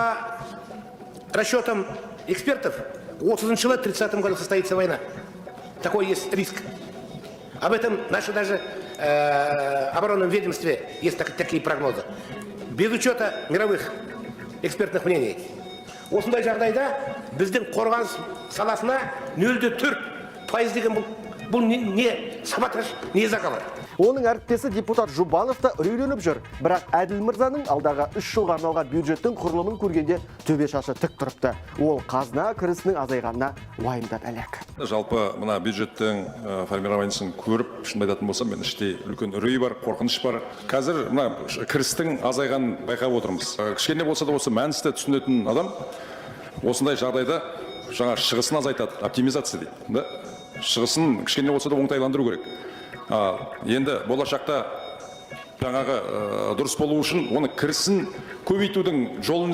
По расчетам экспертов, к 30-м году состоится война. Такой есть риск. Об этом наши даже оборонном ведомстве есть такие прогнозы. Без учета мировых экспертных мнений. Осындай жағдайда біздің қорғаныс саласына 0,4% деген бұл не сабатаж, не закалы. Оның әріптесі депутат Жұбанов та үрейленіп жүр. Бірақ Әділ Мырзаның алдағы 3 жылға арналған бюджеттің құрылымын көргенде төбе шашы тік тұрыпты. Ол қазына кірісінің азайғанына уайымдап әлек. Жалпы мына бюджеттің формированиясын көріп, шынымды айтатын болсам, мен іште үлкен үрей бар, қорқыныш бар. Қазір мына кірістің азайғанын байқап отырмыз. Кішкене болса да осы мәністі түсінетін адам осындай жағдайда жаңа шығысын азайтады, оптимизация дейді. Шығысын кішкене болса да оңтайландыру керек. Енді болашақта жаңағы дұрыс болу үшін оны кірісін көбейтудің жолын